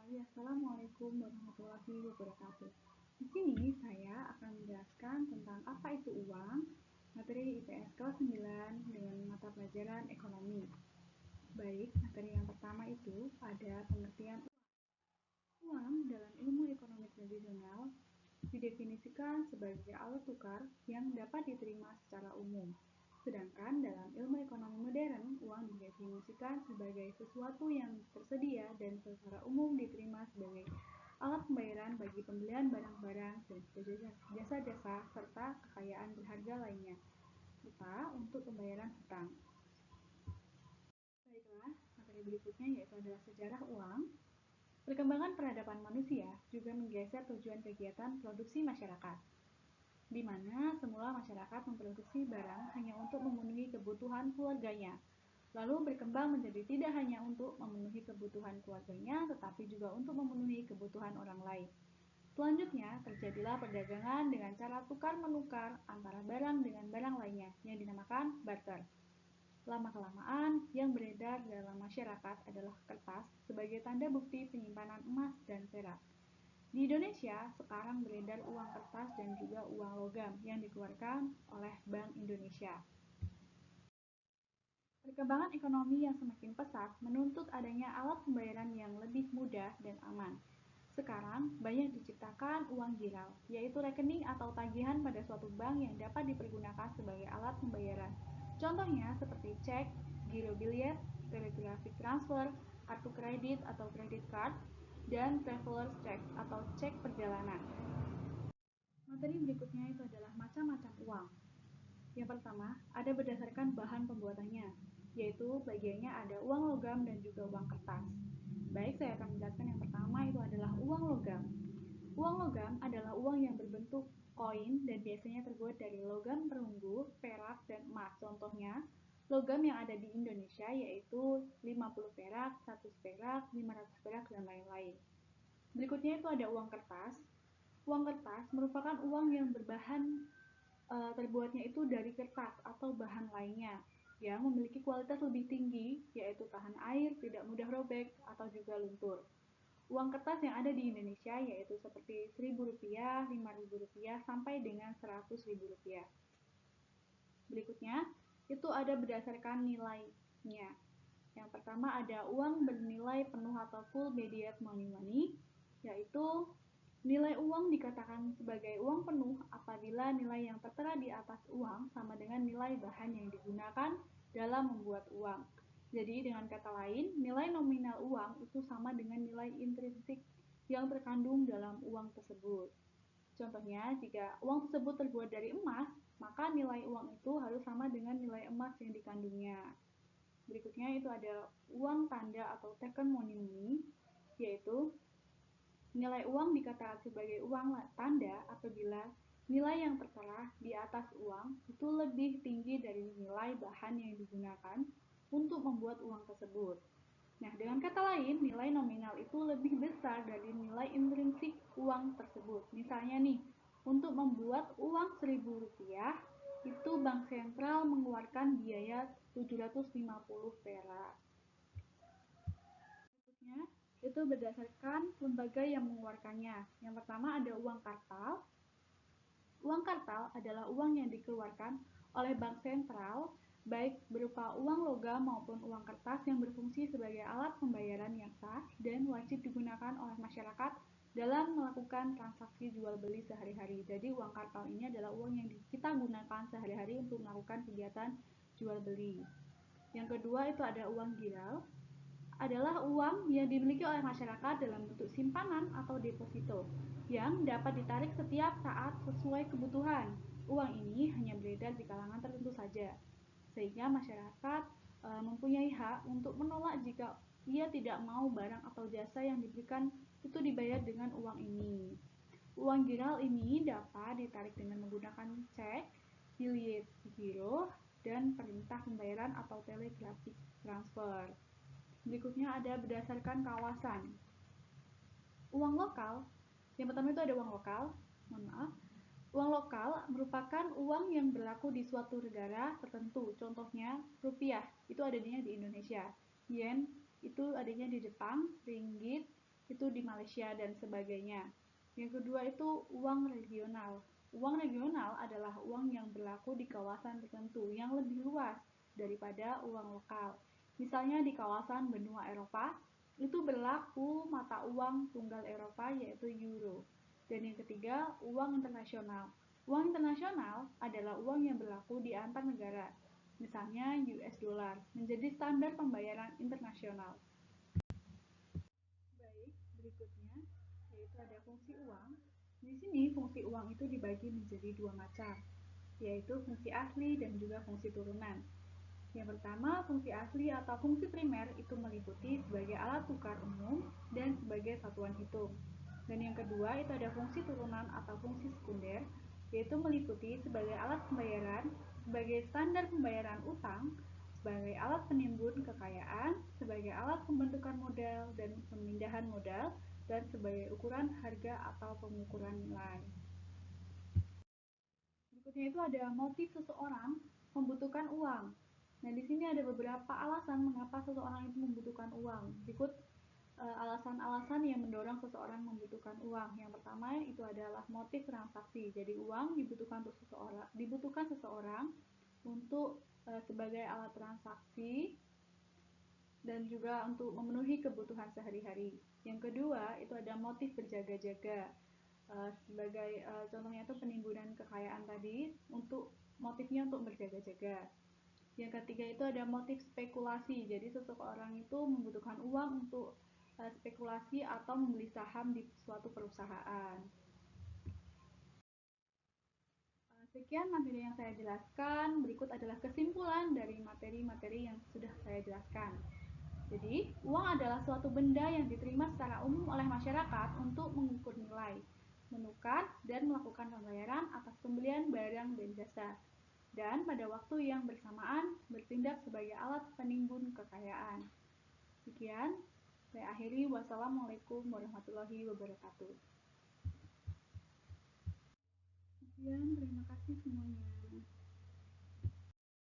Hai, Assalamualaikum warahmatullahi wabarakatuh. Di sini saya akan menjelaskan tentang apa itu uang, materi IPS kelas 9 dengan mata pelajaran ekonomi. Baik, materi yang pertama itu ada pengertian uang. Uang dalam ilmu ekonomi tradisional didefinisikan sebagai alat tukar yang dapat diterima secara umum. Sedangkan dalam ilmu ekonomi modern, uang didefinisikan sebagai sesuatu yang tersedia dan secara umum diterima sebagai alat pembayaran bagi pembelian barang-barang dan jasa-jasa serta kekayaan berharga lainnya, serta untuk pembayaran hutang. Baiklah, materi berikutnya yaitu adalah sejarah uang. Perkembangan peradaban manusia juga menggeser tujuan kegiatan produksi masyarakat, di mana semula masyarakat memproduksi barang hanya untuk memenuhi kebutuhan keluarganya, lalu berkembang menjadi tidak hanya untuk memenuhi kebutuhan keluarganya, tetapi juga untuk memenuhi kebutuhan orang lain. Selanjutnya, terjadilah perdagangan dengan cara tukar-menukar antara barang dengan barang lainnya yang dinamakan barter. Lama-kelamaan, yang beredar dalam masyarakat adalah kertas sebagai tanda bukti penyimpanan emas dan perak. Di Indonesia, sekarang beredar uang kertas dan juga uang logam yang dikeluarkan oleh Bank Indonesia. Perkembangan ekonomi yang semakin pesat menuntut adanya alat pembayaran yang lebih mudah dan aman. Sekarang, banyak diciptakan uang giral, yaitu rekening atau tagihan pada suatu bank yang dapat dipergunakan sebagai alat pembayaran. Contohnya seperti cek, giro billet, telegraphic transfer, kartu kredit atau credit card, dan traveler's check atau cek perjalanan. Materi berikutnya itu adalah macam-macam uang. Yang pertama, ada berdasarkan bahan pembuatannya, yaitu bagiannya ada uang logam dan juga uang kertas. Baik, saya akan menjelaskan yang pertama itu adalah uang logam. Uang logam adalah uang yang berbentuk koin dan biasanya terbuat dari logam perunggu, perak, dan emas. Contohnya, logam yang ada di Indonesia yaitu 50 perak, 100 perak, 500 perak, dan lain-lain. Berikutnya itu ada uang kertas. Uang kertas merupakan uang yang berbahan terbuatnya itu dari kertas atau bahan lainnya yang memiliki kualitas lebih tinggi, yaitu tahan air, tidak mudah robek, atau juga luntur. Uang kertas yang ada di Indonesia yaitu seperti Rp1.000, Rp5.000, sampai dengan Rp100.000. Berikutnya, itu ada berdasarkan nilainya. Yang pertama ada uang bernilai penuh atau full immediate money, yaitu nilai uang dikatakan sebagai uang penuh apabila nilai yang tertera di atas uang sama dengan nilai bahan yang digunakan dalam membuat uang. Jadi dengan kata lain, nilai nominal uang itu sama dengan nilai intrinsik yang terkandung dalam uang tersebut. Contohnya, jika uang tersebut terbuat dari emas, maka nilai uang itu harus sama dengan nilai emas yang dikandungnya. Berikutnya itu ada uang tanda atau token money, yaitu nilai uang dikatakan sebagai uang tanda apabila nilai yang tertera di atas uang itu lebih tinggi dari nilai bahan yang digunakan untuk membuat uang tersebut. Nah, dengan kata lain, nilai nominal itu lebih besar dari nilai intrinsik uang tersebut. Misalnya nih, untuk membuat uang Rp1.000, itu Bank Sentral mengeluarkan biaya 750 perak. Berikutnya, itu berdasarkan lembaga yang mengeluarkannya. Yang pertama ada uang kartal. Uang kartal adalah uang yang dikeluarkan oleh Bank Sentral, baik berupa uang logam maupun uang kertas yang berfungsi sebagai alat pembayaran yang sah dan wajib digunakan oleh masyarakat dalam melakukan transaksi jual beli sehari-hari. Jadi uang kartal ini adalah uang yang kita gunakan sehari-hari untuk melakukan kegiatan jual beli. Yang kedua itu ada uang giral, adalah uang yang dimiliki oleh masyarakat dalam bentuk simpanan atau deposito yang dapat ditarik setiap saat sesuai kebutuhan. Uang ini hanya beredar di kalangan tertentu saja, sehingga masyarakat mempunyai hak untuk menolak jika ia tidak mau barang atau jasa yang diberikan itu dibayar dengan uang ini. Uang giral ini dapat ditarik dengan menggunakan cek, billet giro, dan perintah pembayaran atau telegraphic transfer. Berikutnya ada berdasarkan kawasan. Uang lokal, yang pertama itu ada uang lokal, mohon maaf. Uang lokal merupakan uang yang berlaku di suatu negara tertentu. Contohnya, rupiah itu adanya di Indonesia. Yen itu adanya di Jepang, ringgit itu di Malaysia dan sebagainya. Yang kedua itu uang regional. Uang regional adalah uang yang berlaku di kawasan tertentu yang lebih luas daripada uang lokal. Misalnya di kawasan benua Eropa, itu berlaku mata uang tunggal Eropa yaitu euro. Dan yang ketiga, uang internasional. Uang internasional adalah uang yang berlaku di antar negara. Misalnya US dollar menjadi standar pembayaran internasional. Baik, berikutnya yaitu ada fungsi uang. Di sini fungsi uang itu dibagi menjadi dua macam, yaitu fungsi asli dan juga fungsi turunan. Yang pertama, fungsi asli atau fungsi primer itu meliputi sebagai alat tukar umum dan sebagai satuan hitung. Dan yang kedua, itu ada fungsi turunan atau fungsi sekunder, yaitu meliputi sebagai alat pembayaran, sebagai standar pembayaran utang, sebagai alat penimbun kekayaan, sebagai alat pembentukan modal dan pemindahan modal, dan sebagai ukuran harga atau pengukuran nilai. Berikutnya itu ada motif seseorang membutuhkan uang. Nah, di sini ada beberapa alasan mengapa seseorang itu membutuhkan uang. Berikut alasan-alasan yang mendorong seseorang membutuhkan uang. Yang pertama itu adalah motif transaksi. Jadi uang dibutuhkan seseorang untuk sebagai alat transaksi dan juga untuk memenuhi kebutuhan sehari-hari. Yang kedua itu ada motif berjaga-jaga. Sebagai contohnya itu penimbunan kekayaan tadi untuk motifnya untuk berjaga-jaga. Yang ketiga itu ada motif spekulasi. Jadi seseorang itu membutuhkan uang untuk spekulasi atau membeli saham di suatu perusahaan. Sekian materi yang saya jelaskan. Berikut adalah kesimpulan dari materi-materi yang sudah saya jelaskan. Jadi, uang adalah suatu benda yang diterima secara umum oleh masyarakat untuk mengukur nilai, menukar, dan melakukan pembayaran atas pembelian barang dan jasa, dan pada waktu yang bersamaan bertindak sebagai alat penimbun kekayaan. Sekian, saya akhiri. Wassalamualaikum warahmatullahi wabarakatuh. Sekian, terima kasih semuanya.